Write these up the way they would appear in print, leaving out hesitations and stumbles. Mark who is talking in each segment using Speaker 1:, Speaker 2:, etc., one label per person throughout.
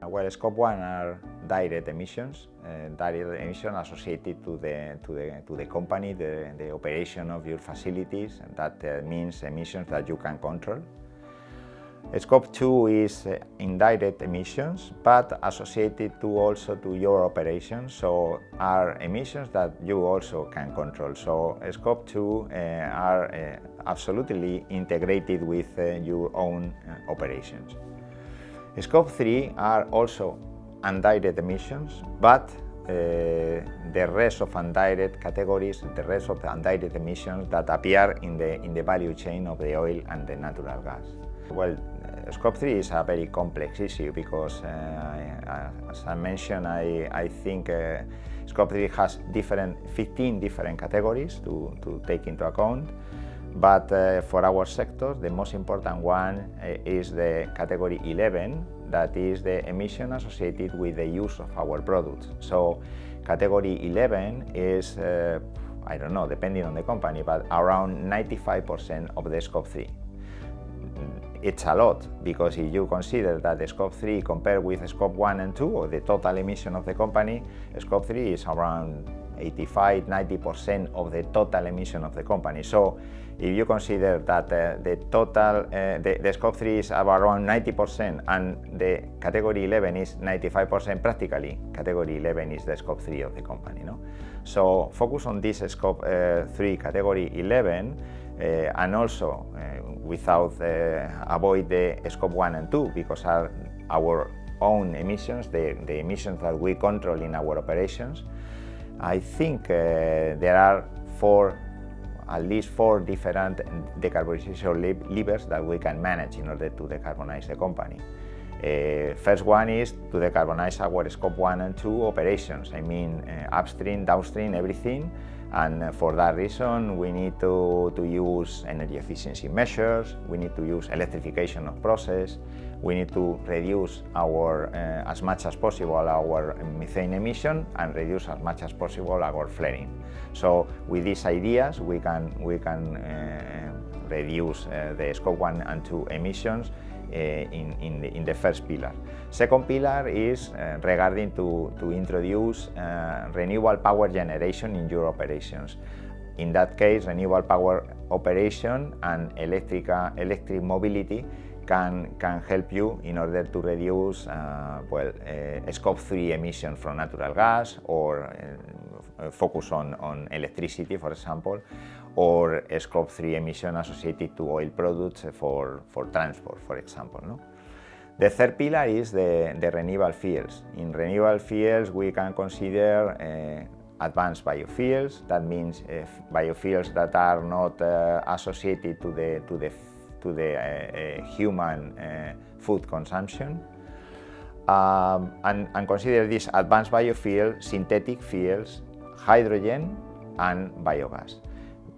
Speaker 1: Well, scope 1 are direct emissions associated to the company, the operation of your facilities, and that means emissions that you can control. Scope 2 is indirect emissions, but associated also to your operations, so are emissions that you also can control. So Scope 2 are absolutely integrated with your own operations. Scope 3 are also indirect emissions, but the rest of indirect categories, the rest of the indirect emissions that appear in the value chain of the oil and the natural gas. Well, Scope 3 is a very complex issue because, as I mentioned, I think Scope 3 has 15 different categories to take into account. But for our sector, the most important one is the category 11, that is the emission associated with the use of our products. So category 11 is, I don't know, depending on the company, but around 95% of the Scope 3. It's a lot, because if you consider that the Scope 3 compared with Scope 1 and 2, or the total emission of the company, Scope 3 is around 85–90% of the total emission of the company. So if you consider that the Scope 3 is around 90% and the category 11 is 95%, practically category 11 is the Scope 3 of the company. No? So focus on this Scope 3 category 11 and also without avoid the Scope 1 and 2, because are our own emissions, the emissions that we control in our operations. I think there are at least four different decarbonization levers that we can manage in order to decarbonize the company. First one is to decarbonize our Scope 1 and 2 operations, I mean upstream, downstream, everything. And for that reason, we need to use energy efficiency measures, we need to use electrification of process, we need to reduce as much as possible our methane emission and reduce as much as possible our flaring. So with these ideas, we can reduce the Scope 1 and 2 emissions in the first pillar. Second pillar is regarding to introduce renewable power generation in your operations. In that case, renewable power operation and electric mobility can help you in order to reduce Scope 3 emissions from natural gas, or focus on electricity, for example, or Scope 3 emission associated to oil products for transport, for example. No? The third pillar is the renewable fuels. In renewable fuels, we can consider advanced biofuels. That means biofuels that are not associated to the human food consumption. And consider this advanced biofuel, synthetic fuels, hydrogen and biogas.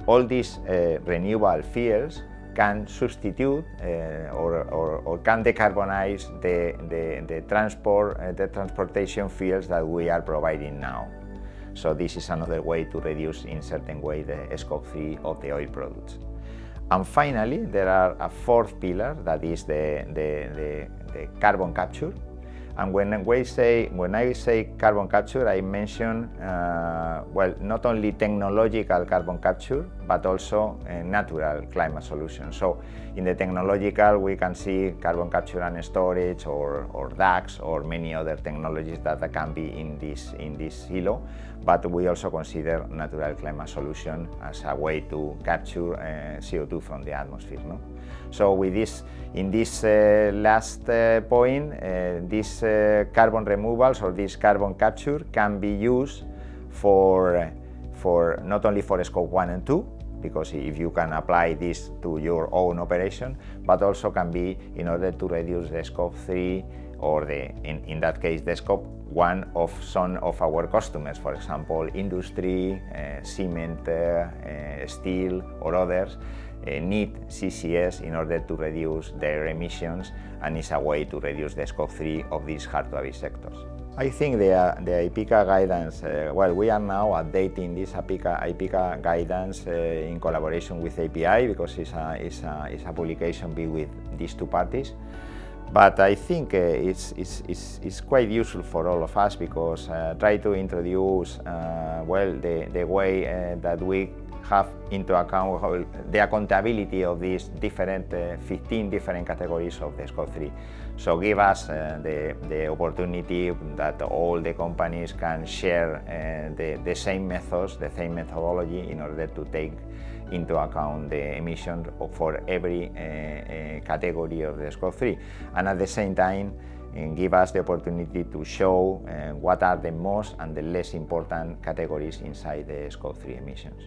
Speaker 1: All these renewable fuels can substitute or can decarbonize the transportation fuels that we are providing now. So this is another way to reduce in certain way the Scope 3 of the oil products. And finally, there are a fourth pillar, that is the carbon capture. And when I say carbon capture, I mention not only technological carbon capture, but also natural climate solutions. So in the technological, we can see carbon capture and storage, or DACs, or many other technologies that can be in this silo. But we also consider natural climate solution as a way to capture CO2 from the atmosphere. No? So with this, in this last point, these carbon removals or this carbon capture can be used for not only for Scope 1 and 2, because if you can apply this to your own operation, but also can be in order to reduce the Scope 3, or in that case the Scope 1 of some of our customers, for example industry, cement, steel or others need CCS in order to reduce their emissions, and is a way to reduce the Scope 3 of these hard-to-abate sectors. I think the IPCA guidance, we are now updating this IPCA guidance in collaboration with API, because it's a publication with these two parties. But I think it's quite useful for all of us because try to introduce well the way that we have into account the accountability of these different 15 different categories of the Scope 3. So give us the opportunity that all the companies can share the same methods, the same methodology in order to take into account the emissions for every category of the Scope 3, and at the same time give us the opportunity to show what are the most and the less important categories inside the Scope 3 emissions.